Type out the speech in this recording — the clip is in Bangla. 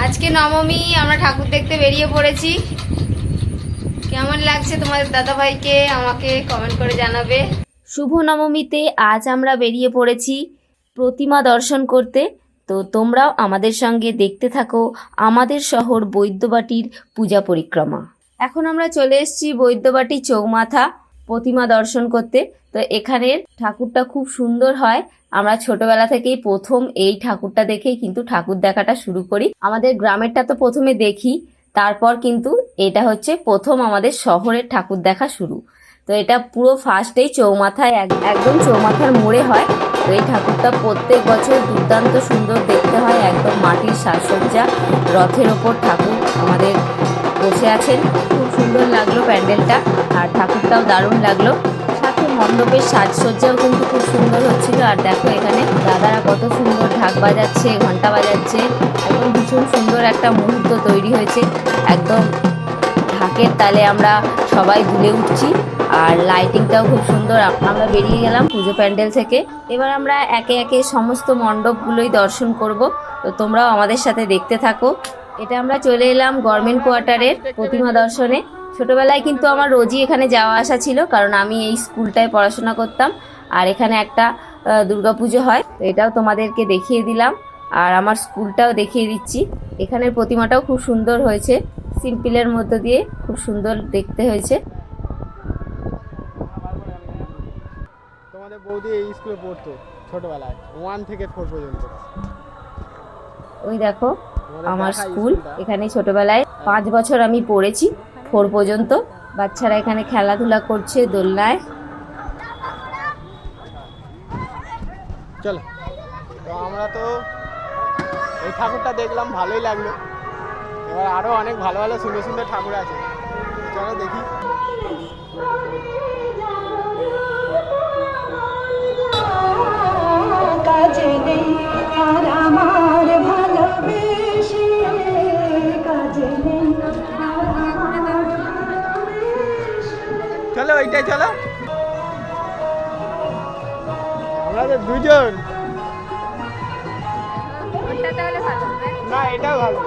আজকে নবমী, আমরা ঠাকুর দেখতে বেরিয়ে পড়েছি। কেমন লাগছে তোমাদের দাদা ভাইকে আমাকে কমেন্ট করে জানাবে। শুভ নবমীতে আজ আমরা বেরিয়ে পড়েছি প্রতিমা দর্শন করতে। তো তোমরাও আমাদের সঙ্গে দেখতে থাকো আমাদের শহর বৈদ্যবাটির পূজা পরিক্রমা। এখন আমরা চলে এসেছি বৈদ্যবাটি চৌমাথা প্রতিমা দর্শন করতে। তো এখানের ঠাকুরটা খুব সুন্দর হয়। আমরা ছোটবেলা থেকেই প্রথম এই ঠাকুরটা দেখেই কিন্তু ঠাকুর দেখাটা শুরু করি। আমাদের গ্রামেরটা তো প্রথমে দেখি, তারপর কিন্তু এটা হচ্ছে প্রথম আমাদের শহরের ঠাকুর দেখা শুরু। তো এটা পুরো ফার্স্টেই চৌমাথায় একদম চৌমাথার মোড়ে হয়। তো এই ঠাকুরটা প্রত্যেক বছর দুর্দান্ত সুন্দর দেখতে হয়। একদম মাটির সাজসজ্জা, রথের ওপর ঠাকুর আমাদের বসে আছেন। খুব সুন্দর লাগলো প্যান্ডেলটা, আর ঠাকুরটাও দারুণ লাগলো। সাথে মণ্ডপের সাজসজ্জাও কিন্তু খুব সুন্দর হচ্ছিল। আর দেখো এখানে দাদারা কত সুন্দর ঢাক বাজাচ্ছে, ঘন্টা বাজাচ্ছে। একদম ভীষণ সুন্দর একটা মুহূর্ত তৈরি হয়েছে। একদম ঢাকের তালে আমরা সবাই দুলে উঠছি, আর লাইটিংটাও খুব সুন্দর। আমরা বেরিয়ে গেলাম পুজো প্যান্ডেল থেকে। এবার আমরা একে একে সমস্ত মণ্ডপগুলোই দর্শন করব। তো তোমরাও আমাদের সাথে দেখতে থাকো। এটা আমরা চলে এলাম গভর্নমেন্ট কোয়ার্টারের প্রতিমা দর্শনে। ছোটবেলায় কিন্তু আমার রোজই এখানে যাওয়া আসা ছিল, কারণ আমি এই স্কুলটায় পড়াশোনা করতাম। আর এখানে একটা দুর্গাপুজো হয়, তো এটাও তোমাদেরকে দেখিয়ে দিলাম। আর আমার স্কুলটাও দেখিয়ে দিচ্ছি। এখানের প্রতিমাটাও খুব সুন্দর হয়েছে, সিম্পলের মধ্য দিয়ে খুব সুন্দর দেখতে হয়েছে। তোমাদের বৌদি এই স্কুলে পড়তো ছোটবেলায়, 1 থেকে 4 পর্যন্ত। ওই দেখো আমার স্কুল। এখানে ছোটবেলায় 5 বছর আমি পড়েছি, 4 পর্যন্ত। বাচ্চারা এখানে খেলাধুলা করছে দোলনায়। চলো, তো আমরা তো এই ঠাকুরটা দেখলাম, ভালোই লাগলো। এবার আরো অনেক ভালো ভালো সুন্দর সুন্দর ঠাকুর আছে, চলো দেখি। চলো ওইটাই চলো, আমরা তো দুজন। না এটাও ভালো।